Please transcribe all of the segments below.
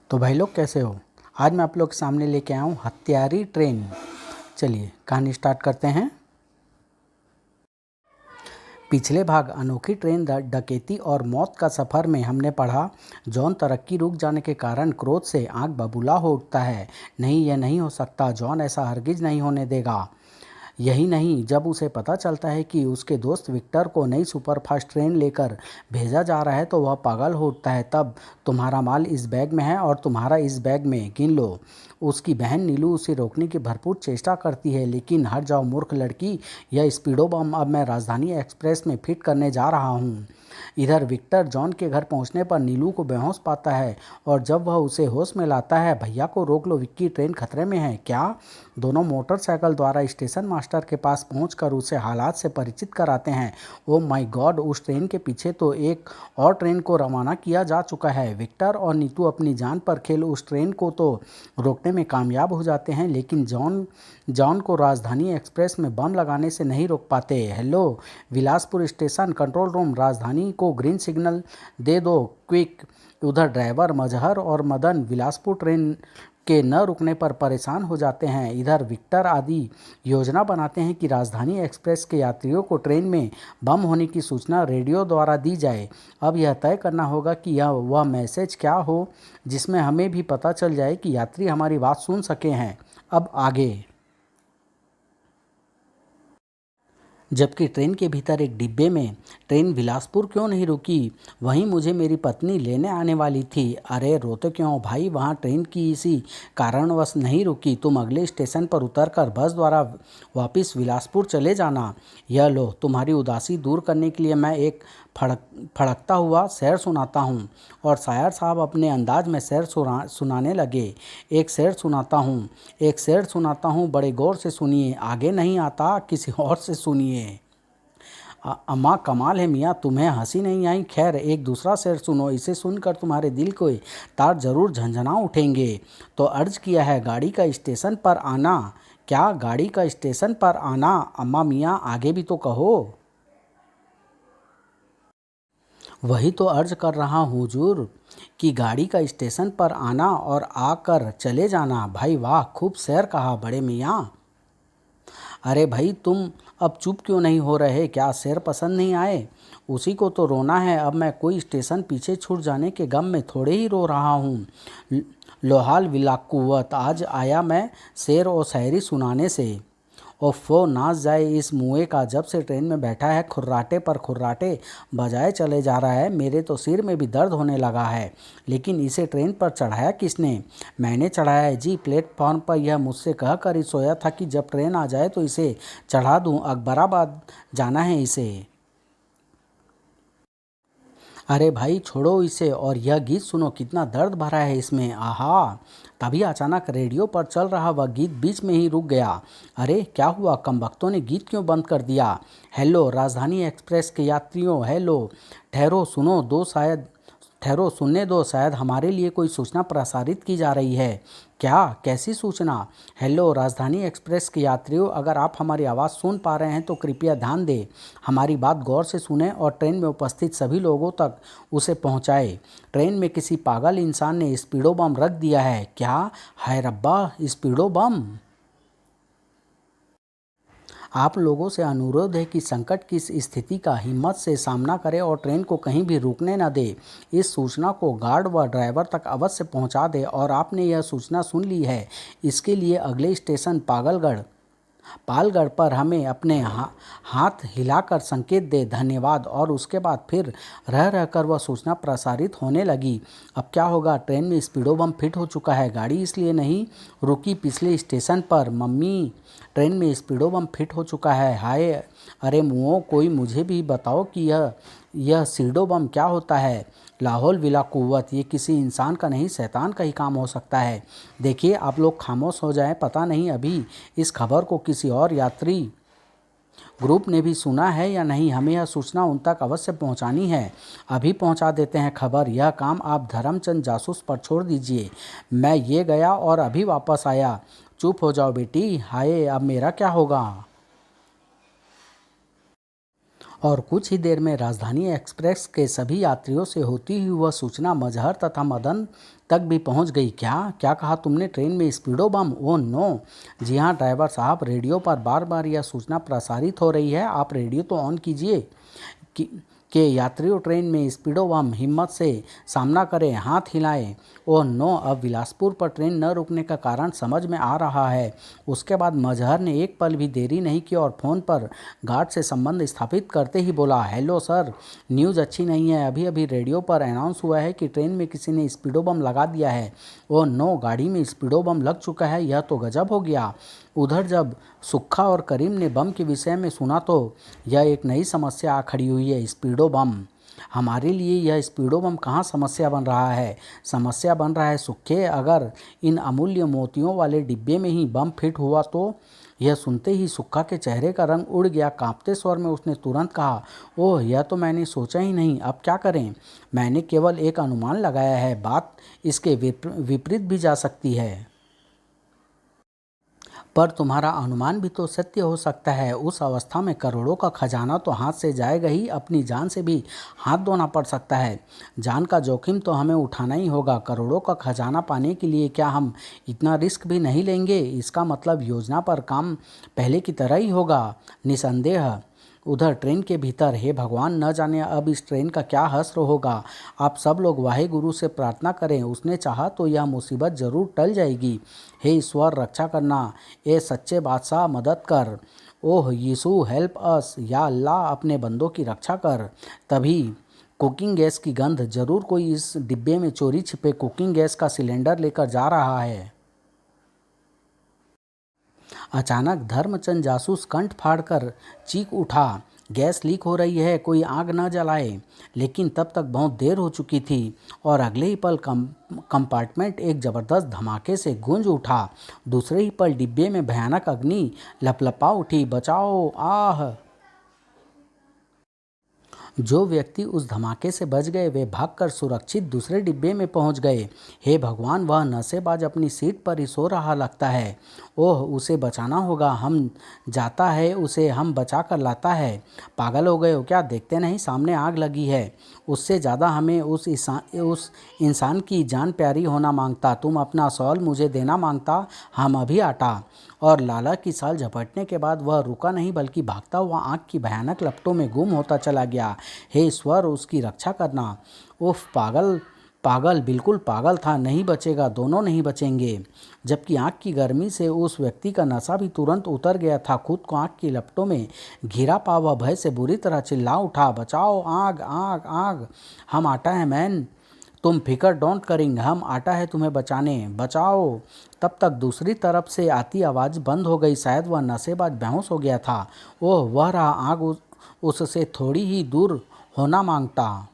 तो भाई लोग कैसे हो। आज मैं आप लोग के सामने लेके आया हूँ हत्यारी ट्रेन। चलिए कहानी स्टार्ट करते हैं। पिछले भाग अनोखी ट्रेन डकैती और मौत का सफ़र में हमने पढ़ा, जॉन तरक्की रुक जाने के कारण क्रोध से आंख बबूला हो उठता है। नहीं, यह नहीं हो सकता, जॉन ऐसा हरगिज नहीं होने देगा। यही नहीं, जब उसे पता चलता है कि उसके दोस्त विक्टर को नई सुपरफास्ट ट्रेन लेकर भेजा जा रहा है तो वह पागल हो उठता है। तब तुम्हारा माल इस बैग में है और तुम्हारा इस बैग में, गिन लो। उसकी बहन नीलू उसे रोकने की भरपूर चेष्टा करती है, लेकिन हट जाओ मूर्ख लड़की, यह स्पीडो बम अब मैं राजधानी एक्सप्रेस में फिट करने जा रहा हूँ। इधर विक्टर जॉन के घर पहुंचने पर नीलू को बेहोश पाता है और जब वह उसे होश में लाता है, भैया को रोक लो, विक्की ट्रेन खतरे में है। क्या? दोनों मोटरसाइकिल द्वारा स्टेशन मास्टर के पास पहुंचकर उसे हालात से परिचित कराते हैं। ओ माय गॉड, उस ट्रेन के पीछे तो एक और ट्रेन को रवाना किया जा चुका है। विक्टर और नीतू अपनी जान पर खेल उस ट्रेन को तो रोकने में कामयाब हो जाते हैं, लेकिन जॉन जॉन को राजधानी एक्सप्रेस में बम लगाने से नहीं रोक पाते। Hello Bilaspur station control room, राजधानी को ग्रीन सिग्नल दे दो, क्विक। उधर ड्राइवर मजहर और मदन विलासपुर ट्रेन के न रुकने पर परेशान हो जाते हैं। इधर विक्टर आदि योजना बनाते हैं कि राजधानी एक्सप्रेस के यात्रियों को ट्रेन में बम होने की सूचना रेडियो द्वारा दी जाए। अब यह तय करना होगा कि यह वह मैसेज क्या हो जिसमें हमें भी पता चल जाए कि यात्री हमारी बात सुन सके हैं। अब आगे। जबकि ट्रेन के भीतर एक डिब्बे में, ट्रेन बिलासपुर क्यों नहीं रुकी? वहीं मुझे मेरी पत्नी लेने आने वाली थी। अरे रोते क्यों हो भाई, वहाँ ट्रेन की इसी कारणवश नहीं रुकी। तुम अगले स्टेशन पर उतरकर बस द्वारा वापस बिलासपुर चले जाना। यह लो, तुम्हारी उदासी दूर करने के लिए मैं एक फड़कता हुआ शेर सुनाता हूँ। और शायर साहब अपने अंदाज में शेर सुनाने लगे। एक शेर सुनाता हूँ, एक शेर सुनाता हूँ, बड़े गौर से सुनिए, आगे नहीं आता किसी और से सुनिए। अम्मा कमाल है मियाँ, तुम्हें हंसी नहीं आई? खैर एक दूसरा शेर सुनो, इसे सुनकर तुम्हारे दिल के तार जरूर झंझना उठेंगे। तो अर्ज किया है गाड़ी का स्टेशन पर आना। क्या गाड़ी का स्टेशन पर आना? अम्मा मियाँ आगे भी तो कहो। वही तो अर्ज कर रहा हूँ हुजूर, कि गाड़ी का स्टेशन पर आना और आकर चले जाना। भाई वाह, खूब शेर कहा बड़े मियाँ। अरे भाई तुम अब चुप क्यों नहीं हो रहे? क्या शेर पसंद नहीं आए? उसी को तो रोना है। अब मैं कोई स्टेशन पीछे छूट जाने के गम में थोड़े ही रो रहा हूँ। लोहाल विलाकुवत, आज आया मैं शेर और शायरी सुनाने से। ओफो नाच जाए इस मुए का, जब से ट्रेन में बैठा है खुर्राटे पर खुर्राटे बजाए चले जा रहा है। मेरे तो सिर में भी दर्द होने लगा है। लेकिन इसे ट्रेन पर चढ़ाया किसने? मैंने चढ़ाया है जी। प्लेटफॉर्म पर यह मुझसे कह कर ही सोया था कि जब ट्रेन आ जाए तो इसे चढ़ा दूं। अकबराबाद जाना है इसे। अरे भाई छोड़ो इसे और यह गीत सुनो, कितना दर्द भरा है इसमें, आहा। तभी अचानक रेडियो पर चल रहा वह गीत बीच में ही रुक गया। अरे क्या हुआ, कमबख्तों ने गीत क्यों बंद कर दिया? हेलो राजधानी एक्सप्रेस के यात्रियों, हेलो। ठहरो सुनो दो, शायद ठहरो सुनने दो, शायद हमारे लिए कोई सूचना प्रसारित की जा रही है। क्या? कैसी सूचना? हेलो राजधानी एक्सप्रेस के यात्रियों, अगर आप हमारी आवाज़ सुन पा रहे हैं तो कृपया ध्यान दें, हमारी बात गौर से सुनें और ट्रेन में उपस्थित सभी लोगों तक उसे पहुंचाएं। ट्रेन में किसी पागल इंसान ने स्पीडो बम रख दिया है। क्या? हाय रब्बा, स्पीडो बम! आप लोगों से अनुरोध है कि संकट की इस स्थिति का हिम्मत से सामना करें और ट्रेन को कहीं भी रुकने न दें। इस सूचना को गार्ड व ड्राइवर तक अवश्य पहुंचा दें। और आपने यह सूचना सुन ली है, इसके लिए अगले स्टेशन पालगढ़ पर हमें अपने हाथ हिलाकर संकेत दे। धन्यवाद। और उसके बाद फिर रह रहकर वह सूचना प्रसारित होने लगी। अब क्या होगा? ट्रेन में स्पीडो बम फिट हो चुका है। गाड़ी इसलिए नहीं रुकी पिछले स्टेशन पर। मम्मी, ट्रेन में स्पीडो बम फिट हो चुका है। हाय अरे मुओ, कोई मुझे भी बताओ कि यह सीडो बम क्या होता है? लाहौल विला कुव्वत, ये किसी इंसान का नहीं शैतान का ही काम हो सकता है। देखिए आप लोग खामोश हो जाएं, पता नहीं अभी इस खबर को किसी और यात्री ग्रुप ने भी सुना है या नहीं। हमें यह सूचना उन तक अवश्य पहुंचानी है। अभी पहुंचा देते हैं खबर। यह काम आप धर्मचंद जासूस पर छोड़ दीजिए। मैं ये गया और अभी वापस आया। चुप हो जाओ बेटी। हाय अब मेरा क्या होगा? और कुछ ही देर में राजधानी एक्सप्रेस के सभी यात्रियों से होती हुई वह सूचना मजहर तथा मदन तक भी पहुंच गई। क्या क्या कहा तुमने? ट्रेन में स्पीडो बम? Oh no! जी हाँ ड्राइवर साहब, रेडियो पर बार बार यह सूचना प्रसारित हो रही है। आप रेडियो तो ऑन कीजिए कि यात्रियों ट्रेन में स्पीडो बम, हिम्मत से सामना करें, हाथ हिलाएं। Oh no! अब बिलासपुर पर ट्रेन न रुकने का कारण समझ में आ रहा है। उसके बाद मजहर ने एक पल भी देरी नहीं की और फ़ोन पर गार्ड से संबंध स्थापित करते ही बोला, हेलो सर, न्यूज़ अच्छी नहीं है। अभी अभी रेडियो पर अनाउंस हुआ है कि ट्रेन में किसी ने स्पीडो बम लगा दिया है। Oh no! गाड़ी में स्पीडो बम लग चुका है? यह तो गजब हो गया। उधर जब सुक्खा और करीम ने बम के विषय में सुना तो यह एक नई समस्या आ खड़ी हुई है, स्पीडो बम। हमारे लिए यह स्पीडो बम कहाँ समस्या बन रहा है? समस्या बन रहा है सुक्खे, अगर इन अमूल्य मोतियों वाले डिब्बे में ही बम फिट हुआ तो। यह सुनते ही सुक्खा के चेहरे का रंग उड़ गया। कांपते स्वर में उसने तुरंत कहा, ओह यह तो मैंने सोचा ही नहीं, अब क्या करें? मैंने केवल एक अनुमान लगाया है, बात इसके विपरीत भी जा सकती है। पर तुम्हारा अनुमान भी तो सत्य हो सकता है। उस अवस्था में करोड़ों का खजाना तो हाथ से जाएगा ही, अपनी जान से भी हाथ धोना पड़ सकता है। जान का जोखिम तो हमें उठाना ही होगा। करोड़ों का खजाना पाने के लिए क्या हम इतना रिस्क भी नहीं लेंगे? इसका मतलब योजना पर काम पहले की तरह ही होगा। निसंदेह। उधर ट्रेन के भीतर, हे भगवान, न जाने अब इस ट्रेन का क्या हश्र होगा। आप सब लोग वाहे गुरु से प्रार्थना करें, उसने चाहा तो यह मुसीबत जरूर टल जाएगी। हे ईश्वर, रक्षा करना, ए सच्चे बादशाह मदद कर। ओह यीशु हेल्प अस, या अल्लाह अपने बंदों की रक्षा कर। तभी कुकिंग गैस की गंध, जरूर कोई इस डिब्बे में चोरी छिपे कुकिंग गैस का सिलेंडर लेकर जा रहा है। अचानक धर्मचंद जासूस कंठ फाड़कर चीख उठा, गैस लीक हो रही है, कोई आग न जलाए। लेकिन तब तक बहुत देर हो चुकी थी और अगले ही पल कंपार्टमेंट एक जबरदस्त धमाके से गूंज उठा। दूसरे ही पल डिब्बे में भयानक अग्नि लपलपा उठी। बचाओ! आह! जो व्यक्ति उस धमाके से बच गए वे भागकर सुरक्षित दूसरे डिब्बे में पहुंच गए। हे भगवान, वह नशेबाज अपनी सीट पर ही सो रहा लगता है। ओह, उसे बचाना होगा। हम जाता है, उसे हम बचा कर लाता है। पागल हो गए हो क्या? देखते नहीं सामने आग लगी है। उससे ज़्यादा हमें उस इंसान की जान प्यारी होना मांगता। तुम अपना शॉल मुझे देना मांगता, हम अभी आटा। और लाला की साल झपटने के बाद वह रुका नहीं, बल्कि भागता हुआ आग की भयानक लपटों में गुम होता चला गया। हे ईश्वर, उसकी रक्षा करना। उफ, पागल पागल, बिल्कुल पागल था। नहीं बचेगा, दोनों नहीं बचेंगे। जबकि आग की गर्मी से उस व्यक्ति का नशा भी तुरंत उतर गया था। खुद को आग की लपटों में घिरा पावा भय से बुरी तरह चिल्ला उठा, बचाओ! आग आग आग! हम आटा है मैन, तुम फिकर डोंट करिंग, हम आटा है तुम्हें बचाने, बचाओ! तब तक दूसरी तरफ से आती आवाज़ बंद हो गई। शायद वह नशेबाज बेहोश हो गया था। ओह, वह रहा, आग उससे थोड़ी ही दूर होना मांगता।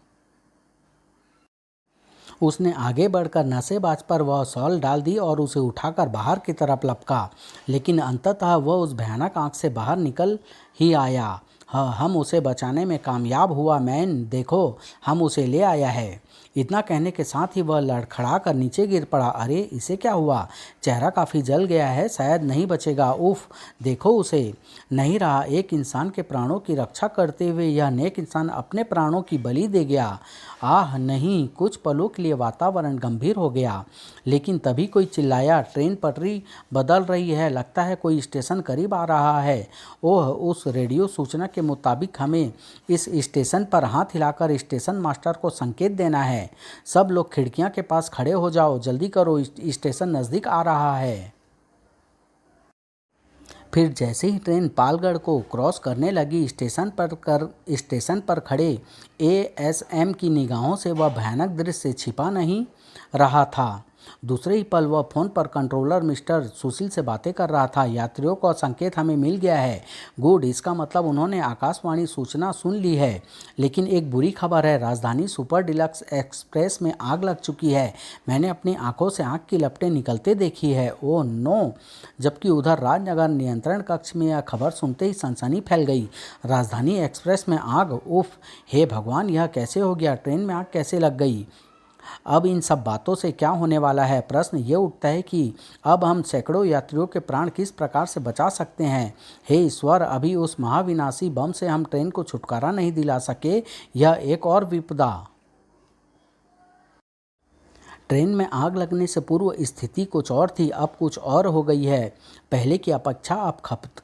उसने आगे बढ़कर नशेबाज पर वह शॉल डाल दी और उसे उठाकर बाहर की तरफ लपका। लेकिन अंततः वह उस भयानक आंख से बाहर निकल ही आया। हाँ, हम उसे बचाने में कामयाब हुआ मैन, देखो हम उसे ले आया है। इतना कहने के साथ ही वह लड़खड़ा कर नीचे गिर पड़ा। अरे, इसे क्या हुआ? चेहरा काफ़ी जल गया है, शायद नहीं बचेगा। उफ, देखो उसे, नहीं रहा। एक इंसान के प्राणों की रक्षा करते हुए यह नेक इंसान अपने प्राणों की बलि दे गया। आह नहीं! कुछ पलों के लिए वातावरण गंभीर हो गया। लेकिन तभी कोई चिल्लाया, ट्रेन पटरी बदल रही है, लगता है कोई स्टेशन करीब आ रहा है। ओह, उस रेडियो सूचना के मुताबिक हमें इस स्टेशन पर हाथ हिलाकर स्टेशन मास्टर को संकेत देना है। सब लोग खिड़कियां के पास खड़े हो जाओ, जल्दी करो, स्टेशन नज़दीक आ रहा है। फिर जैसे ही ट्रेन पालगढ़ को क्रॉस करने लगी, स्टेशन पर खड़े एएसएम की निगाहों से वह भयानक दृश्य छिपा नहीं रहा था। दूसरे ही पल वह फ़ोन पर कंट्रोलर मिस्टर सुशील से बातें कर रहा था। यात्रियों का संकेत हमें मिल गया है। गुड, इसका मतलब उन्होंने आकाशवाणी सूचना सुन ली है। लेकिन एक बुरी खबर है, राजधानी सुपर डिलक्स एक्सप्रेस में आग लग चुकी है। मैंने अपनी आंखों से आग की लपटें निकलते देखी है। Oh no! जबकि उधर राजनगर नियंत्रण कक्ष में यह खबर सुनते ही सनसनी फैल गई। राजधानी एक्सप्रेस में आग! उफ, हे भगवान, यह कैसे हो गया? ट्रेन में आग कैसे लग गई? अब इन सब बातों से क्या होने वाला है? प्रश्न ये उठता है कि अब हम सैकड़ों यात्रियों के प्राण किस प्रकार से बचा सकते हैं? हे ईश्वर, अभी उस महाविनाशी बम से हम ट्रेन को छुटकारा नहीं दिला सके। यह एक और विपदा। ट्रेन में आग लगने से पूर्व स्थिति कुछ और थी, अब कुछ और हो गई है। पहले की अपेक्षा अब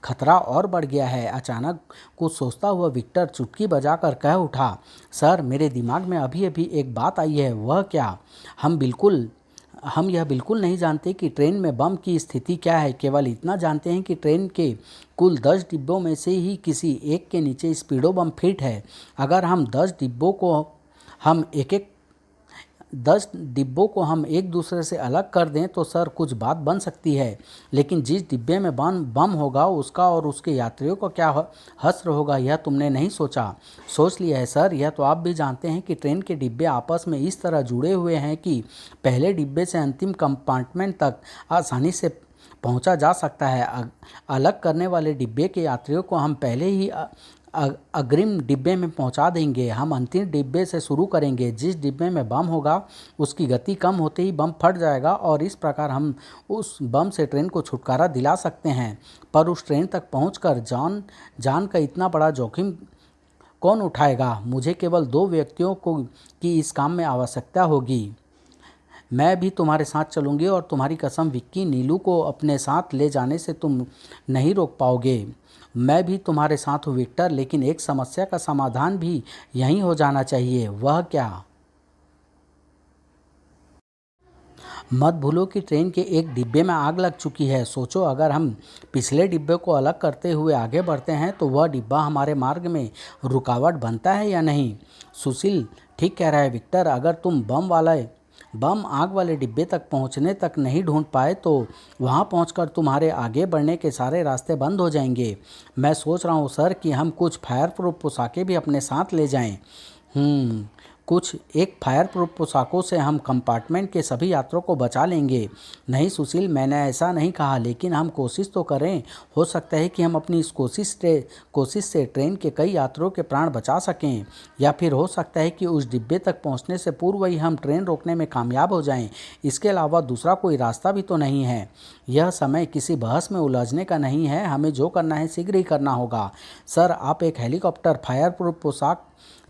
खतरा और बढ़ गया है। अचानक कुछ सोचता हुआ विक्टर चुटकी बजाकर कह उठा, सर, मेरे दिमाग में अभी अभी एक बात आई है। वह क्या? हम यह बिल्कुल नहीं जानते कि ट्रेन में बम की स्थिति क्या है। केवल इतना जानते हैं कि ट्रेन के कुल 10 डिब्बों में से ही किसी एक के नीचे स्पीडो बम फिट है। अगर हम 10 डिब्बों को हम एक दूसरे से अलग कर दें तो सर कुछ बात बन सकती है। लेकिन जिस डिब्बे में बम होगा उसका और उसके यात्रियों का क्या हश्र होगा, यह तुमने नहीं सोचा? सोच लिया है सर। यह तो आप भी जानते हैं कि ट्रेन के डिब्बे आपस में इस तरह जुड़े हुए हैं कि पहले डिब्बे से अंतिम कंपार्टमेंट तक आसानी से पहुंचा जा सकता है। अलग करने वाले डिब्बे के यात्रियों को हम पहले ही अग्रिम डिब्बे में पहुंचा देंगे। हम अंतिम डिब्बे से शुरू करेंगे। जिस डिब्बे में बम होगा उसकी गति कम होते ही बम फट जाएगा और इस प्रकार हम उस बम से ट्रेन को छुटकारा दिला सकते हैं। पर उस ट्रेन तक पहुंचकर जान का इतना बड़ा जोखिम कौन उठाएगा? मुझे केवल 2 व्यक्तियों की इस काम में आवश्यकता होगी। मैं भी तुम्हारे साथ चलूँगी और तुम्हारी कसम, विक्की, नीलू को अपने साथ ले जाने से तुम नहीं रोक पाओगे। मैं भी तुम्हारे साथ हूँ विक्टर, लेकिन एक समस्या का समाधान भी यहीं हो जाना चाहिए। वह क्या? मत भूलो कि ट्रेन के एक डिब्बे में आग लग चुकी है। सोचो, अगर हम पिछले डिब्बे को अलग करते हुए आगे बढ़ते हैं तो वह डिब्बा हमारे मार्ग में रुकावट बनता है या नहीं? सुशील ठीक कह रहा है विक्टर। अगर तुम बम आग वाले डिब्बे तक पहुंचने तक नहीं ढूंढ पाए तो वहां पहुंचकर तुम्हारे आगे बढ़ने के सारे रास्ते बंद हो जाएंगे। मैं सोच रहा हूं सर कि हम कुछ फायर प्रूफ पोशाकें भी अपने साथ ले जाएं। हम्म कुछ एक फायर प्रूफ पोशाकों से हम कंपार्टमेंट के सभी यात्रियों को बचा लेंगे। नहीं सुशील, मैंने ऐसा नहीं कहा, लेकिन हम कोशिश तो करें। हो सकता है कि हम अपनी इस कोशिश से ट्रेन के कई यात्रियों के प्राण बचा सकें, या फिर हो सकता है कि उस डिब्बे तक पहुंचने से पूर्व ही हम ट्रेन रोकने में कामयाब हो जाएं। इसके अलावा दूसरा कोई रास्ता भी तो नहीं है। यह समय किसी बहस में उलझने का नहीं है। हमें जो करना है शीघ्र ही करना होगा। सर, आप एक हेलीकॉप्टर, फायर प्रूफ पोशाक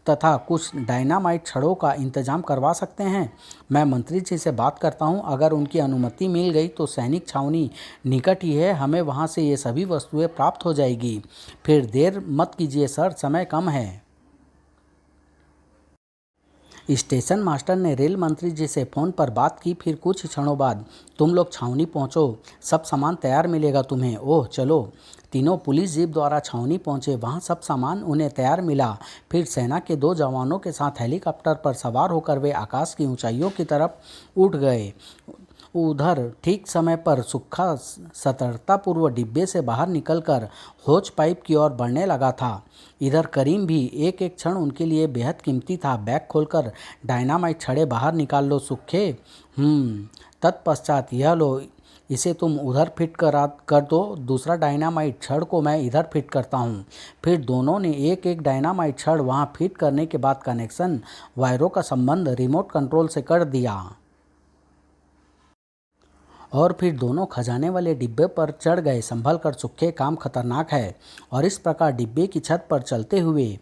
तथा कुछ डायनामाइट छड़ों का इंतजाम करवा सकते हैं। मैं मंत्री जी से बात करता हूं। अगर उनकी अनुमति मिल गई तो सैनिक छावनी निकट ही है, हमें वहां से ये सभी वस्तुएं प्राप्त हो जाएगी। फिर देर मत कीजिए सर, समय कम है। स्टेशन मास्टर ने रेल मंत्री जी से फ़ोन पर बात की। फिर कुछ क्षणों बाद, तुम लोग छावनी पहुंचो, सब सामान तैयार मिलेगा तुम्हें। ओह चलो। तीनों पुलिस जीप द्वारा छावनी पहुंचे। वहां सब सामान उन्हें तैयार मिला। फिर सेना के 2 जवानों के साथ हेलीकॉप्टर पर सवार होकर वे आकाश की ऊंचाइयों की तरफ उठ गए। उधर ठीक समय पर सुक्खा सतर्कतापूर्वक डिब्बे से बाहर निकलकर होज पाइप की ओर बढ़ने लगा था। इधर करीम भी। एक एक क्षण उनके लिए बेहद कीमती था। बैग खोलकर डायनामाइट छड़े बाहर निकाल लो सुक्खे। तत्पश्चात यह लो, इसे तुम उधर फिट कर दो। दूसरा डायनामाइट छड़ को मैं इधर फिट करता हूँ। फिर दोनों ने एक एक डायनामाइट छड़ वहाँ फिट करने के बाद कनेक्शन वायरों का संबंध रिमोट कंट्रोल से कर दिया और फिर दोनों खजाने वाले डिब्बे पर चढ़ गए। संभल कर सुखे, काम खतरनाक है। और इस प्रकार डिब्बे की छत पर चलते हुए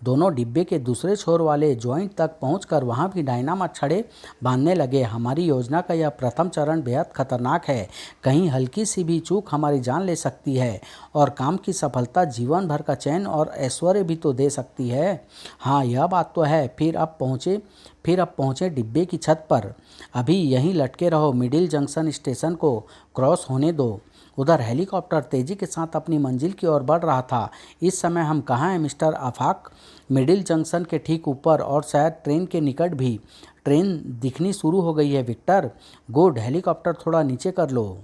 दोनों डिब्बे के दूसरे छोर वाले जॉइंट तक पहुंचकर वहां भी डायनामाइट छड़े बांधने लगे। हमारी योजना का यह प्रथम चरण बेहद खतरनाक है। कहीं हल्की सी भी चूक हमारी जान ले सकती है और काम की सफलता जीवन भर का चैन और ऐश्वर्य भी तो दे सकती है। हाँ, यह बात तो है। फिर अब पहुँचे डिब्बे की छत पर। अभी यहीं लटके रहो, मिडिल जंक्शन स्टेशन को क्रॉस होने दो। उधर हेलीकॉप्टर तेजी के साथ अपनी मंजिल की ओर बढ़ रहा था। इस समय हम कहाँ हैं मिस्टर आफाक? मिडिल जंक्शन के ठीक ऊपर और शायद ट्रेन के निकट भी। ट्रेन दिखनी शुरू हो गई है विक्टर। गुड, हेलीकॉप्टर थोड़ा नीचे कर लो।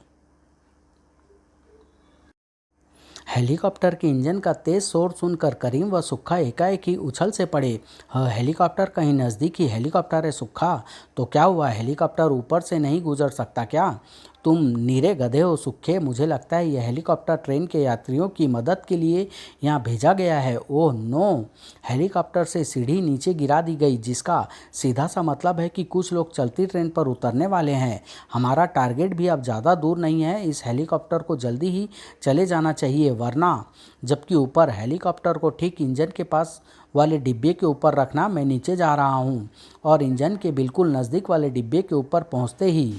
हेलीकॉप्टर के इंजन का तेज शोर सुनकर करीम व सुक्खा एकाएक ही उछल से पड़े। हेलीकॉप्टर कहीं नज़दीकी हेलीकॉप्टर है सुक्खा? तो क्या हुआ, हेलीकॉप्टर ऊपर से नहीं गुजर सकता क्या? तुम नीरे गधे हो सुखे, मुझे लगता है यह हेलीकॉप्टर ट्रेन के यात्रियों की मदद के लिए यहाँ भेजा गया है। Oh no! हेलीकॉप्टर से सीढ़ी नीचे गिरा दी गई, जिसका सीधा सा मतलब है कि कुछ लोग चलती ट्रेन पर उतरने वाले हैं। हमारा टारगेट भी अब ज़्यादा दूर नहीं है, इस हेलीकॉप्टर को जल्दी ही चले जाना चाहिए वरना। जबकि ऊपर हेलीकॉप्टर को ठीक इंजन के पास वाले डिब्बे के ऊपर रखना। मैं नीचे जा रहा हूँ और इंजन के बिल्कुल नज़दीक वाले डिब्बे के ऊपर पहुँचते ही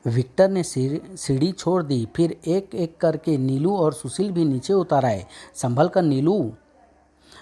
विक्टर ने सीढ़ी छोड़ दी। फिर एक एक करके नीलू और सुशील भी नीचे उतर आए। संभल कर नीलू,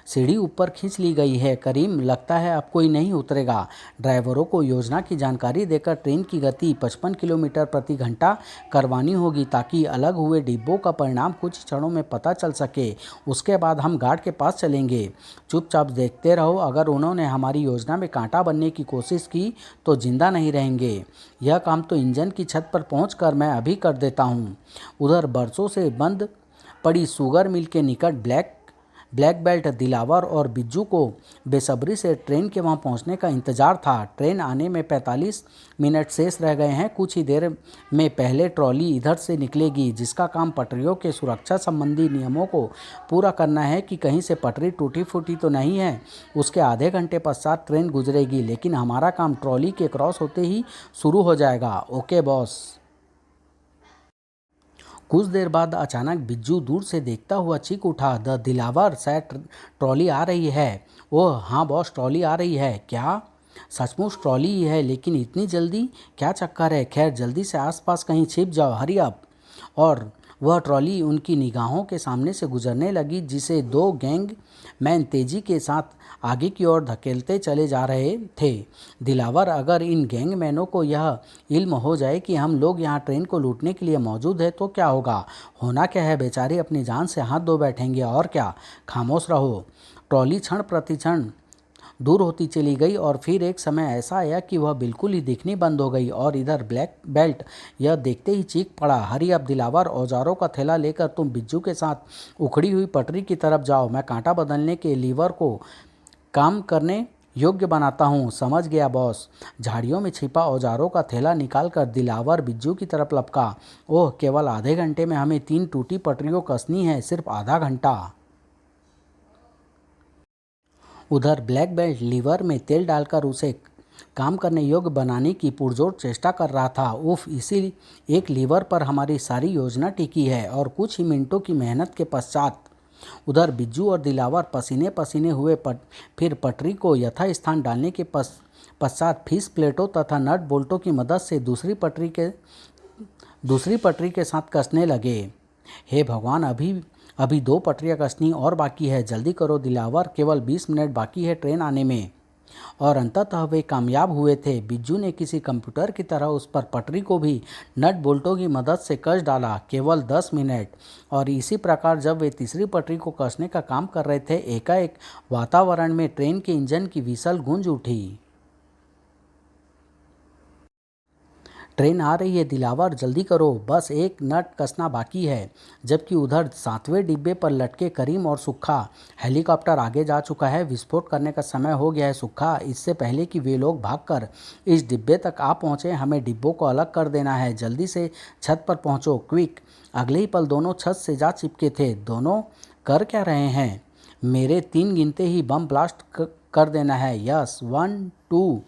सीढ़ी ऊपर खींच ली गई है। करीम, लगता है अब कोई नहीं उतरेगा। ड्राइवरों को योजना की जानकारी देकर ट्रेन की गति 55 किलोमीटर प्रति घंटा करवानी होगी ताकि अलग हुए डिब्बों का परिणाम कुछ क्षणों में पता चल सके। उसके बाद हम गार्ड के पास चलेंगे। चुपचाप देखते रहो, अगर उन्होंने हमारी योजना में कांटा बनने की कोशिश की तो जिंदा नहीं रहेंगे। यह काम तो इंजन की छत पर पहुँच मैं अभी कर देता हूँ। उधर बरसों से बंद पड़ी शुगर मिल के निकट ब्लैक बेल्ट दिलावर और बिज्जू को बेसब्री से ट्रेन के वहां पहुंचने का इंतजार था। ट्रेन आने में 45 मिनट शेष रह गए हैं। कुछ ही देर में पहले ट्रॉली इधर से निकलेगी, जिसका काम पटरियों के सुरक्षा संबंधी नियमों को पूरा करना है कि कहीं से पटरी टूटी फूटी तो नहीं है। उसके आधे घंटे पश्चात ट्रेन गुजरेगी, लेकिन हमारा काम ट्रॉली के क्रॉस होते ही शुरू हो जाएगा। Okay boss. कुछ देर बाद अचानक बिज्जू दूर से देखता हुआ चीख उठा, द दिलावर, शायद ट्रॉली आ रही है। ओह हाँ बॉस, ट्रॉली आ रही है। क्या सचमुच ट्रॉली ही है? लेकिन इतनी जल्दी क्या चक्कर है? खैर, जल्दी से आसपास कहीं छिप जाओ, हरी अप। और वह ट्रॉली उनकी निगाहों के सामने से गुजरने लगी, जिसे दो गैंग मैन तेजी के साथ आगे की ओर धकेलते चले जा रहे थे। दिलावर, अगर इन गैंगमैनों को यह इल्म हो जाए कि हम लोग यहाँ ट्रेन को लूटने के लिए मौजूद है तो क्या होगा? होना क्या है, बेचारे अपनी जान से हाथ धो बैठेंगे और क्या। खामोश रहो। ट्रॉली क्षण प्रति क्षण दूर होती चली गई और फिर एक समय ऐसा आया कि वह बिल्कुल ही दिखनी बंद हो गई। और इधर ब्लैक बेल्ट यह देखते ही चीख पड़ा, हरी अब दिलावर, औजारों का थैला लेकर तुम बिज्जू के साथ उखड़ी हुई पटरी की तरफ जाओ। मैं कांटा बदलने के लीवर को काम करने योग्य बनाता हूँ। समझ गया बॉस। झाड़ियों में छिपा औजारों का थैला निकालकर दिलावर बिज्जू की तरफ लपका। ओह, केवल आधे घंटे में हमें 3 टूटी पटरियों कसनी है, सिर्फ आधा घंटा। उधर ब्लैक बेल्ट लीवर में तेल डालकर उसे काम करने योग्य बनाने की पुरजोर चेष्टा कर रहा था। उफ, इसी एक लीवर पर हमारी सारी योजना टिकी है। और कुछ ही मिनटों की मेहनत के पश्चात उधर बिज्जू और दिलावर पसीने पसीने हुए फिर पटरी को यथास्थान डालने के पश्चात फीस प्लेटों तथा नट बोल्टों की मदद से दूसरी पटरी के साथ कसने लगे। हे भगवान, अभी 2 पटरियां कसनी और बाकी है। जल्दी करो दिलावर, केवल 20 मिनट बाकी है ट्रेन आने में। और अंततः वे कामयाब हुए थे। बिज्जू ने किसी कंप्यूटर की तरह उस पर पटरी को भी नट बोल्टों की मदद से कस डाला। केवल 10 मिनट। और इसी प्रकार जब वे तीसरी पटरी को कसने का काम कर रहे थे, एकाएक वातावरण में ट्रेन के इंजन की विसल गूंज उठी। ट्रेन आ रही है दिलावर, जल्दी करो, बस एक नट कसना बाकी है। जबकि उधर 7वें डिब्बे पर लटके करीम और सुक्खा। हेलीकॉप्टर आगे जा चुका है, विस्फोट करने का समय हो गया है सुक्खा। इससे पहले कि वे लोग भागकर इस डिब्बे तक आ पहुंचे, हमें डिब्बों को अलग कर देना है। जल्दी से छत पर पहुंचो, क्विक। अगले ही पल दोनों छत से जा चिपके थे। दोनों कर क्या रहे हैं? मेरे 3 गिनते ही बम ब्लास्ट कर देना है। Yes, 1 2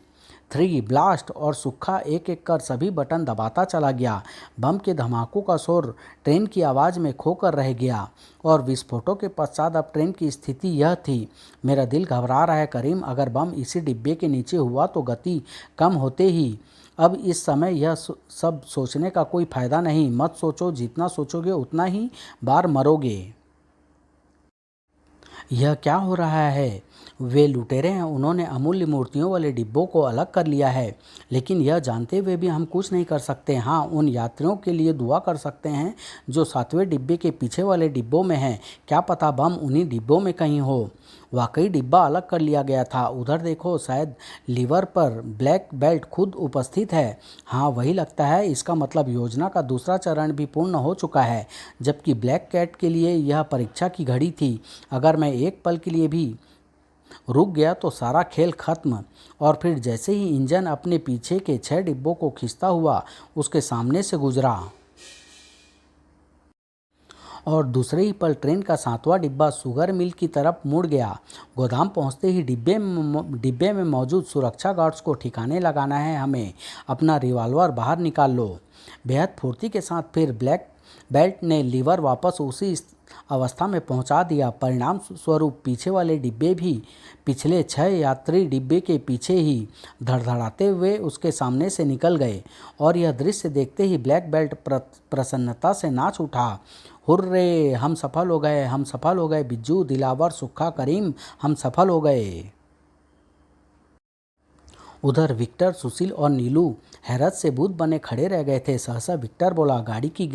3 blast. और सुक्खा एक एक कर सभी बटन दबाता चला गया। बम के धमाकों का शोर ट्रेन की आवाज़ में खोकर रह गया। और विस्फोटों के पश्चात अब ट्रेन की स्थिति यह थी। मेरा दिल घबरा रहा है करीम, अगर बम इसी डिब्बे के नीचे हुआ तो गति कम होते ही। अब इस समय यह सब सोचने का कोई फ़ायदा नहीं। मत सोचो, जितना सोचोगे उतना ही बार मरोगे। यह क्या हो रहा है? वे लुटेरे हैं, उन्होंने अमूल्य मूर्तियों वाले डिब्बों को अलग कर लिया है। लेकिन यह जानते हुए भी हम कुछ नहीं कर सकते। हाँ, उन यात्रियों के लिए दुआ कर सकते हैं जो 7वें डिब्बे के पीछे वाले डिब्बों में हैं। क्या पता बम उन्हीं डिब्बों में कहीं हो। वाकई डिब्बा अलग कर लिया गया था। उधर देखो, शायद लीवर पर ब्लैक बेल्ट खुद उपस्थित है। हाँ, वही लगता है। इसका मतलब योजना का दूसरा चरण भी पूर्ण हो चुका है। जबकि ब्लैक कैट के लिए यह परीक्षा की घड़ी थी। अगर मैं एक पल के लिए भी रुक गया तो सारा खेल खत्म। और फिर जैसे ही इंजन अपने पीछे के 6 डिब्बों को खींचता हुआ उसके सामने से गुजरा और दूसरे ही पल ट्रेन का 7वां डिब्बा शुगर मिल की तरफ मुड़ गया। गोदाम पहुंचते ही डिब्बे में मौजूद सुरक्षा गार्ड्स को ठिकाने लगाना है हमें। अपना रिवॉल्वर बाहर निकाल लो। बेहद फुर्ती के साथ फिर ब्लैक बेल्ट ने लीवर वापस उसी अवस्था में पहुंचा दिया। परिणाम स्वरूप पीछे वाले डिब्बे भी पिछले 6 यात्री डिब्बे के पीछे ही धड़धड़ाते हुए उसके सामने से निकल गए। और यह दृश्य देखते ही ब्लैक बेल्ट प्रसन्नता से नाच उठा। हुर्रे, हम सफल हो गए, हम सफल हो गए बिज्जू, दिलावर, सुक्खा, करीम, हम सफल हो गए। उधर विक्टर, सुशील और नीलू हैरत से बूंद बने खड़े रह गए थे। सहसा विक्टर बोला, गाड़ी की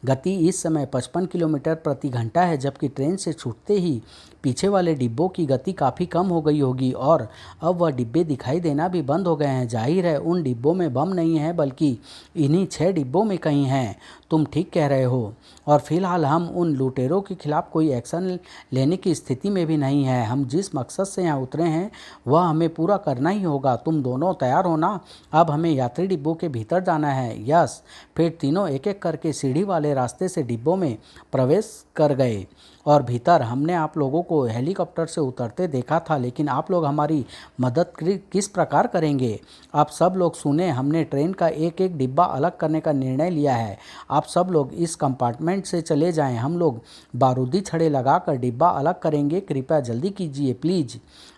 गति इस समय 55 किलोमीटर प्रति घंटा है, जबकि ट्रेन से छूटते ही पीछे वाले डिब्बों की गति काफ़ी कम हो गई होगी और अब वह डिब्बे दिखाई देना भी बंद हो गए हैं। जाहिर है उन डिब्बों में बम नहीं है, बल्कि इन्हीं 6 डिब्बों में कहीं हैं। तुम ठीक कह रहे हो। और फिलहाल हम उन लुटेरों के खिलाफ कोई एक्शन लेने की स्थिति में भी नहीं है। हम जिस मकसद से यहाँ उतरे हैं वह हमें पूरा करना ही होगा। तुम दोनों तैयार हो ना? अब हमें यात्री डिब्बों के भीतर जाना है। यस। फिर तीनों एक एक करके सीढ़ी वाले रास्ते से डिब्बों में प्रवेश कर गए और भीतर हमने आप लोगों को हेलीकॉप्टर से उतरते देखा था, लेकिन आप लोग हमारी मदद किस प्रकार करेंगे? आप सब लोग सुने, हमने ट्रेन का एक एक डिब्बा अलग करने का निर्णय लिया है। आप सब लोग इस कंपार्टमेंट से चले जाएं। हम लोग बारूदी छड़े लगाकर डिब्बा अलग करेंगे। कृपया जल्दी कीजिए प्लीज़।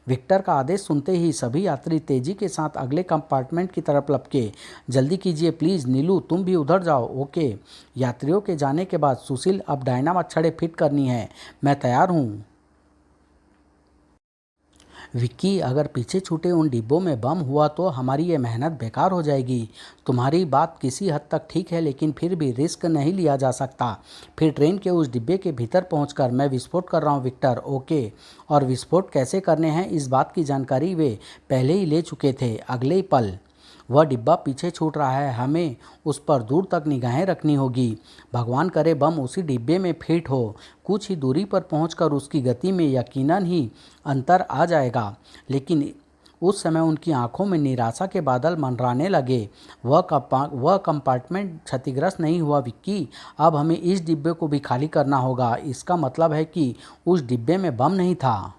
विक्टर का आदेश सुनते ही सभी यात्री तेजी के साथ अगले कंपार्टमेंट की तरफ लपके। जल्दी कीजिए प्लीज़। नीलू, तुम भी उधर जाओ। ओके। यात्रियों के जाने के बाद सुशील, अब डायनामाइट छड़ें फिट करनी है। मैं तैयार हूँ। विक्की, अगर पीछे छूटे उन डिब्बों में बम हुआ तो हमारी ये मेहनत बेकार हो जाएगी। तुम्हारी बात किसी हद तक ठीक है, लेकिन फिर भी रिस्क नहीं लिया जा सकता। फिर ट्रेन के उस डिब्बे के भीतर पहुंचकर मैं विस्फोट कर रहा हूं विक्टर। ओके। और विस्फोट कैसे करने हैं इस बात की जानकारी वे पहले ही ले चुके थे। अगले ही पल वह डिब्बा पीछे छूट रहा है, हमें उस पर दूर तक निगाहें रखनी होगी। भगवान करे बम उसी डिब्बे में फिट हो। कुछ ही दूरी पर पहुंचकर उसकी गति में यकीनन ही अंतर आ जाएगा। लेकिन उस समय उनकी आंखों में निराशा के बादल मंडराने लगे। वह कंपार्टमेंट क्षतिग्रस्त नहीं हुआ विक्की। अब हमें इस डिब्बे को भी खाली करना होगा। इसका मतलब है कि उस डिब्बे में बम नहीं था।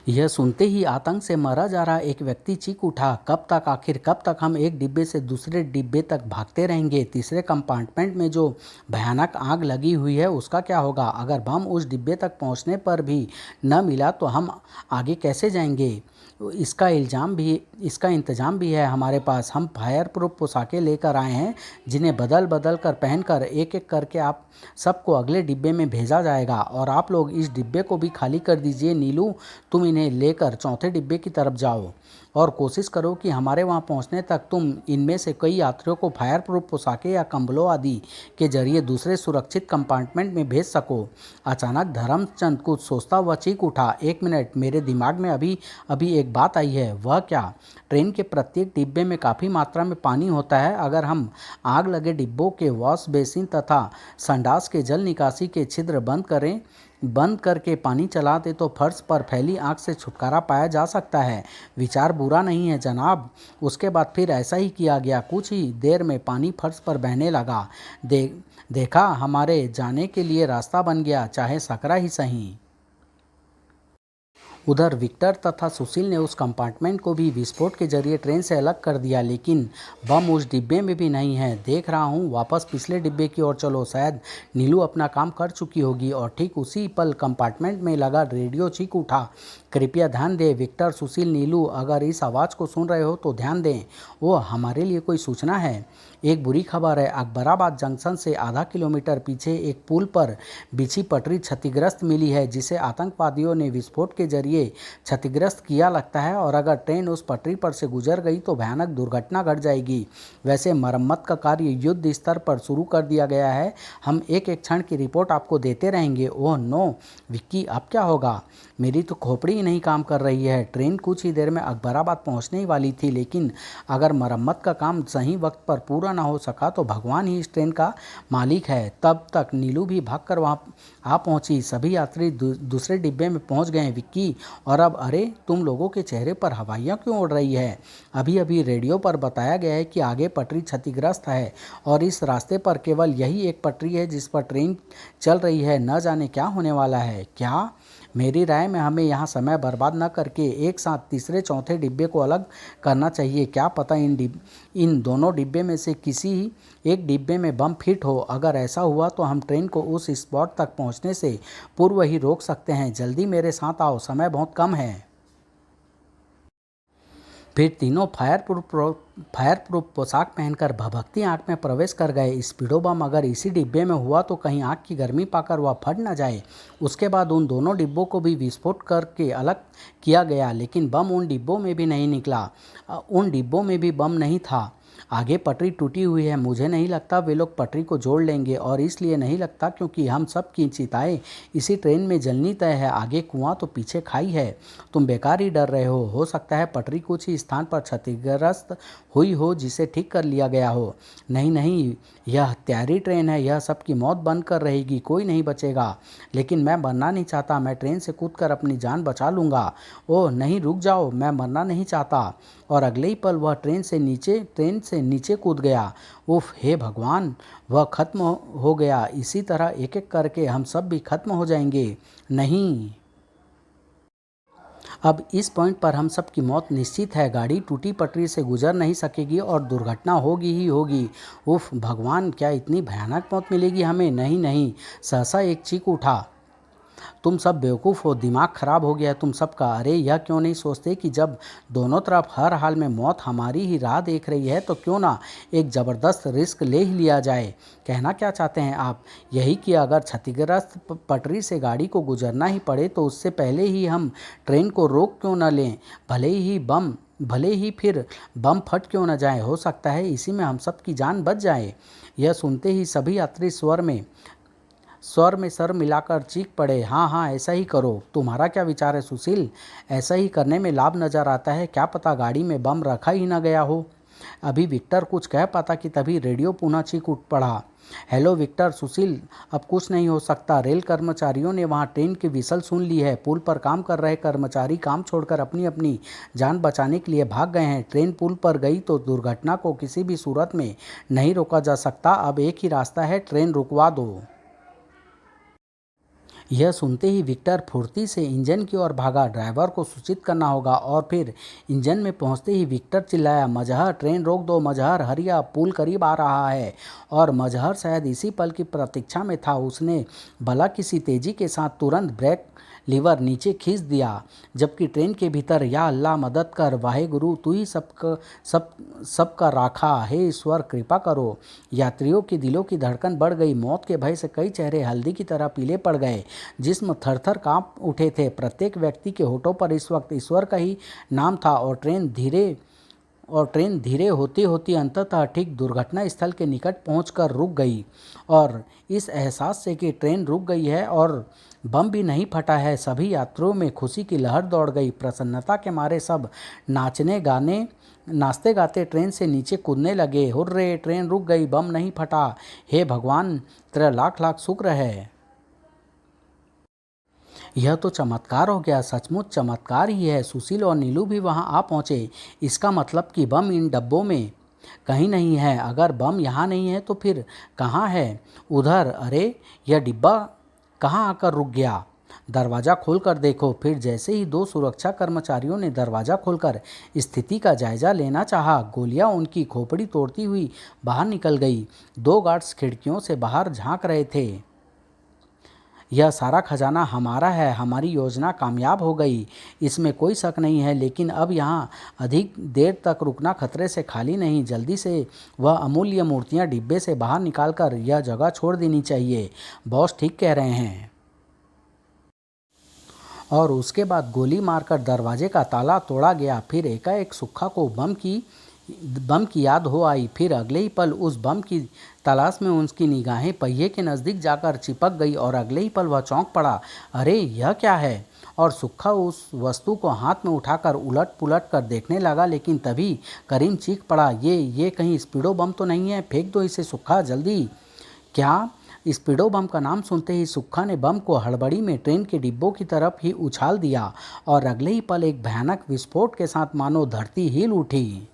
यह सुनते ही आतंक से मरा जा रहा एक व्यक्ति चीख उठा। कब तक, आखिर कब तक हम एक डिब्बे से दूसरे डिब्बे तक भागते रहेंगे? तीसरे कंपार्टमेंट में जो भयानक आग लगी हुई है उसका क्या होगा? अगर बम उस डिब्बे तक पहुंचने पर भी न मिला तो हम आगे कैसे जाएंगे? इसका इंतजाम भी है हमारे पास। हम फायर प्रूफ पोशाकें लेकर आए हैं, जिन्हें बदल बदल कर पहनकर एक एक करके आप सबको अगले डिब्बे में भेजा जाएगा। और आप लोग इस डिब्बे को भी खाली कर दीजिए। नीलू, तुम इन्हें लेकर चौथे डिब्बे की तरफ जाओ और कोशिश करो कि हमारे वहां पहुंचने तक तुम इनमें से कई यात्रियों को फायर प्रूफ पोशाकें या कंबलों आदि के जरिए दूसरे सुरक्षित कंपार्टमेंट में भेज सको। अचानक धर्मचंद कुछ सोचता हुआ चीख उठा। एक मिनट, मेरे दिमाग में अभी अभी एक बात आई है। वह क्या? ट्रेन के प्रत्येक डिब्बे में काफ़ी मात्रा में पानी होता है। अगर हम आग लगे डिब्बों के वॉश बेसिन तथा संडास के जल निकासी के छिद्र बंद करके पानी चला दे तो फर्श पर फैली आग से छुटकारा पाया जा सकता है। विचार बुरा नहीं है जनाब। उसके बाद फिर ऐसा ही किया गया। कुछ ही देर में पानी फर्श पर बहने लगा। देखा, हमारे जाने के लिए रास्ता बन गया, चाहे सकरा ही सही। उधर विक्टर तथा सुशील ने उस कंपार्टमेंट को भी विस्फोट के जरिए ट्रेन से अलग कर दिया, लेकिन बम उस डिब्बे में भी नहीं है। देख रहा हूँ, वापस पिछले डिब्बे की ओर चलो। शायद नीलू अपना काम कर चुकी होगी। और ठीक उसी पल कंपार्टमेंट में लगा रेडियो चीख उठा। कृपया ध्यान दें विक्टर, सुशील, नीलू, अगर इस आवाज़ को सुन रहे हो तो ध्यान दें। वो हमारे लिए कोई सूचना है। एक बुरी खबर है। अकबराबाद जंक्शन से आधा किलोमीटर पीछे एक पुल पर बिछी पटरी क्षतिग्रस्त मिली है, जिसे आतंकवादियों ने विस्फोट के जरिए लिए क्षतिग्रस्त किया लगता है और अगर ट्रेन उस पटरी पर से गुजर गई तो भयानक दुर्घटना घट जाएगी। वैसे मरम्मत का कार्य युद्ध स्तर पर शुरू कर दिया गया है। हम एक एक क्षण की रिपोर्ट आपको देते रहेंगे। ओह नो विक्की, अब क्या होगा? मेरी तो खोपड़ी ही नहीं काम कर रही है। ट्रेन कुछ ही देर में अकबराबाद पहुंचने ही वाली थी, लेकिन अगर मरम्मत का काम सही वक्त पर पूरा ना हो सका तो भगवान ही इस ट्रेन का मालिक है। तब तक नीलू भी भागकर वहां आ पहुंची। सभी यात्री दूसरे डिब्बे में पहुंच गए विक्की। और अब अरे, तुम लोगों के चेहरे पर हवाइयाँ क्यों उड़ रही है? अभी अभी रेडियो पर बताया गया है कि आगे पटरी क्षतिग्रस्त है और इस रास्ते पर केवल यही एक पटरी है जिस पर ट्रेन चल रही है। न जाने क्या होने वाला है। क्या? मेरी राय में हमें यहाँ समय बर्बाद न करके एक साथ तीसरे चौथे डिब्बे को अलग करना चाहिए। क्या पता इन दोनों डिब्बे में से किसी एक डिब्बे में बम फिट हो। अगर ऐसा हुआ तो हम ट्रेन को उस स्पॉट तक पहुँचने से पूर्व ही रोक सकते हैं। जल्दी मेरे साथ आओ, समय बहुत कम है। फिर तीनों फायर प्रूफ पोशाक पहनकर भभकती आग में प्रवेश कर गए। स्पीडो बम अगर इसी डिब्बे में हुआ तो कहीं आग की गर्मी पाकर वह फट न जाए। उसके बाद उन दोनों डिब्बों को भी विस्फोट करके अलग किया गया, लेकिन बम उन डिब्बों में भी नहीं निकला। उन डिब्बों में भी बम नहीं था। आगे पटरी टूटी हुई है। मुझे नहीं लगता वे लोग पटरी को जोड़ लेंगे, और इसलिए नहीं लगता क्योंकि हम सब की चिताएं इसी ट्रेन में जलनी तय है। आगे कुआं तो पीछे खाई है। तुम बेकार ही डर रहे हो सकता है पटरी कुछ ही स्थान पर क्षतिग्रस्त हुई हो जिसे ठीक कर लिया गया हो। नहीं नहीं, यह हत्यारी ट्रेन है। यह सबकी मौत बंद कर रहेगी, कोई नहीं बचेगा। लेकिन मैं मरना नहीं चाहता। मैं ट्रेन से कूदकर अपनी जान बचा लूँगा। ओह नहीं, रुक जाओ, मैं मरना नहीं चाहता। और अगले ही पल वह ट्रेन से नीचे कूद गया। उफ, हे भगवान, वह खत्म हो गया। इसी तरह एक एक करके हम सब भी खत्म हो जाएंगे। नहीं, अब इस पॉइंट पर हम सब की मौत निश्चित है। गाड़ी टूटी पटरी से गुजर नहीं सकेगी और दुर्घटना होगी ही होगी। उफ भगवान, क्या इतनी भयानक मौत मिलेगी हमें? नहीं नहीं, सहसा एक चीख उठा। तुम सब बेवकूफ़ हो, दिमाग खराब हो गया है तुम सबका। अरे यह क्यों नहीं सोचते कि जब दोनों तरफ हर हाल में मौत हमारी ही राह देख रही है तो क्यों ना एक ज़बरदस्त रिस्क ले ही लिया जाए। कहना क्या चाहते हैं आप? यही कि अगर क्षतिग्रस्त पटरी से गाड़ी को गुजरना ही पड़े तो उससे पहले ही हम ट्रेन को रोक क्यों न लें? भले ही फिर बम फट क्यों न जाए। हो सकता है इसी में हम सब की जान बच जाए। यह सुनते ही सभी यात्री स्वर में सर मिलाकर चीख पड़े। हाँ हाँ, ऐसा ही करो। तुम्हारा क्या विचार है सुशील? ऐसा ही करने में लाभ नजर आता है। क्या पता गाड़ी में बम रखा ही ना गया हो। अभी विक्टर कुछ कह पाता कि तभी रेडियो पुनः चीख उठ पड़ा। हेलो विक्टर, सुशील, अब कुछ नहीं हो सकता। रेल कर्मचारियों ने वहाँ ट्रेन की विसल सुन ली है। पुल पर काम कर रहे कर्मचारी काम छोड़कर अपनी अपनी जान बचाने के लिए भाग गए हैं। ट्रेन पुल पर गई तो दुर्घटना को किसी भी सूरत में नहीं रोका जा सकता। अब एक ही रास्ता है, ट्रेन रुकवा दो। यह सुनते ही विक्टर फुर्ती से इंजन की ओर भागा। ड्राइवर को सूचित करना होगा। और फिर इंजन में पहुंचते ही विक्टर चिल्लाया, मजहर ट्रेन रोक दो, मजहर हरी अप, पुल करीब आ रहा है। और मजहर शायद इसी पल की प्रतीक्षा में था। उसने भला किसी तेजी के साथ तुरंत ब्रेक लीवर नीचे खींच दिया, जबकि ट्रेन के भीतर या अल्लाह मदद कर, वाहे गुरु तू ही सबका राखा, हे ईश्वर कृपा करो। यात्रियों के दिलों की धड़कन बढ़ गई। मौत के भय से कई चेहरे हल्दी की तरह पीले पड़ गए। जिस्म थरथर कांप उठे थे। प्रत्येक व्यक्ति के होठों पर इस वक्त ईश्वर का ही नाम था। और ट्रेन धीरे होती होती अंततः ठीक दुर्घटना स्थल के निकट पहुंचकर रुक गई। और इस एहसास से कि ट्रेन रुक गई है और बम भी नहीं फटा है, सभी यात्रियों में खुशी की लहर दौड़ गई। प्रसन्नता के मारे सब नाचते गाते ट्रेन से नीचे कूदने लगे। हुर्रे, ट्रेन रुक गई, बम नहीं फटा। हे भगवान, तेरा लाख लाख शुक्र है। यह तो चमत्कार हो गया, सचमुच चमत्कार ही है। सुशील और नीलू भी वहां आ पहुंचे। इसका मतलब कि बम इन डब्बों में कहीं नहीं है। अगर बम यहाँ नहीं है तो फिर कहाँ है? उधर। अरे, यह डिब्बा कहाँ आकर रुक गया? दरवाज़ा खोलकर देखो। फिर जैसे ही दो सुरक्षा कर्मचारियों ने दरवाज़ा खोलकर स्थिति का जायजा लेना चाहा, गोलियां उनकी खोपड़ी तोड़ती हुई बाहर निकल गई। दो गार्ड्स खिड़कियों से बाहर झांक रहे थे। यह सारा खजाना हमारा है। हमारी योजना कामयाब हो गई, इसमें कोई शक नहीं है। लेकिन अब यहाँ अधिक देर तक रुकना खतरे से खाली नहीं। जल्दी से वह अमूल्य मूर्तियाँ डिब्बे से बाहर निकालकर यह जगह छोड़ देनी चाहिए। बॉस ठीक कह रहे हैं। और उसके बाद गोली मारकर दरवाजे का ताला तोड़ा गया। फिर एकाएक सुक्खा को बम की याद हो आई। फिर अगले ही पल उस बम की तलाश में उसकी निगाहें पहिए के नज़दीक जाकर चिपक गई और अगले ही पल वह चौंक पड़ा। अरे यह क्या है? और सुक्खा उस वस्तु को हाथ में उठाकर उलट पुलट कर देखने लगा, लेकिन तभी करीम चीख पड़ा, ये कहीं स्पीडो बम तो नहीं है? फेंक दो इसे सुक्खा, जल्दी। क्या? स्पीडो बम का नाम सुनते ही सुक्खा ने बम को हड़बड़ी में ट्रेन के डिब्बों की तरफ ही उछाल दिया और अगले ही पल एक भयानक विस्फोट के साथ मानो धरती हिल उठी।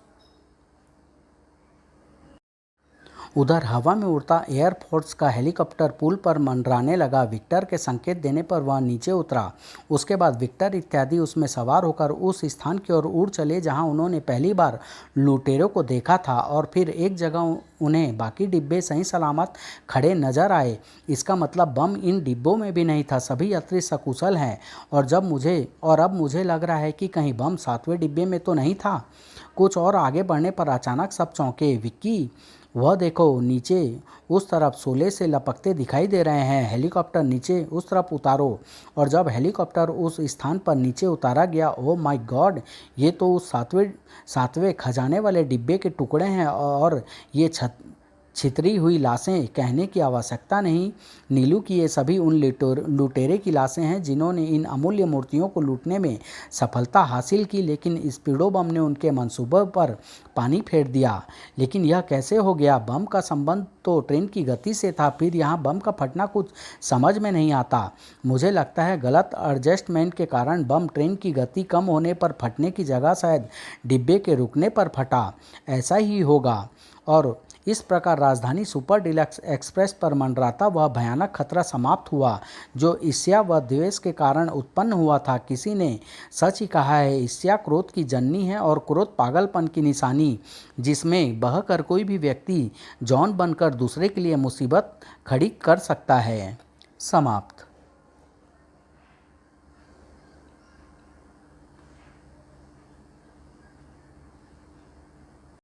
उधर हवा में उड़ता एयरफोर्स का हेलीकॉप्टर पुल पर मंडराने लगा। विक्टर के संकेत देने पर वह नीचे उतरा। उसके बाद विक्टर इत्यादि उसमें सवार होकर उस स्थान की ओर उड़ चले जहां उन्होंने पहली बार लुटेरों को देखा था, और फिर एक जगह उन्हें बाकी डिब्बे सही सलामत खड़े नजर आए। इसका मतलब बम इन डिब्बों में भी नहीं था। सभी यात्री सकुशल हैं। और अब मुझे लग रहा है कि कहीं बम 7वें डिब्बे में तो नहीं था। कुछ और आगे बढ़ने पर अचानक सब चौंके। विक्की, वह देखो, नीचे उस तरफ शोले से लपकते दिखाई दे रहे हैं। हेलीकॉप्टर नीचे उस तरफ उतारो। और जब हेलीकॉप्टर उस स्थान पर नीचे उतारा गया, ओह माय गॉड, ये तो उस सातवें खजाने वाले डिब्बे के टुकड़े हैं। और ये छितरी हुई लाशें, कहने की आवश्यकता नहीं नीलू की ये सभी उन लुटेरे की लाशें हैं जिन्होंने इन अमूल्य मूर्तियों को लूटने में सफलता हासिल की, लेकिन स्पीडो बम ने उनके मंसूबे पर पानी फेर दिया। लेकिन यह कैसे हो गया? बम का संबंध तो ट्रेन की गति से था, फिर यहाँ बम का फटना कुछ समझ में नहीं आता। मुझे लगता है गलत एडजस्टमेंट के कारण बम ट्रेन की गति कम होने पर फटने की जगह शायद डिब्बे के रुकने पर फटा। ऐसा ही होगा। और इस प्रकार राजधानी सुपर डिलक्स एक्सप्रेस पर मंडराता वह भयानक खतरा समाप्त हुआ जो ईर्ष्या व द्वेष के कारण उत्पन्न हुआ था। किसी ने सच ही कहा है, ईर्ष्या क्रोध की जननी है और क्रोध पागलपन की निशानी, जिसमें बहकर कोई भी व्यक्ति जॉन बनकर दूसरे के लिए मुसीबत खड़ी कर सकता है। समाप्त।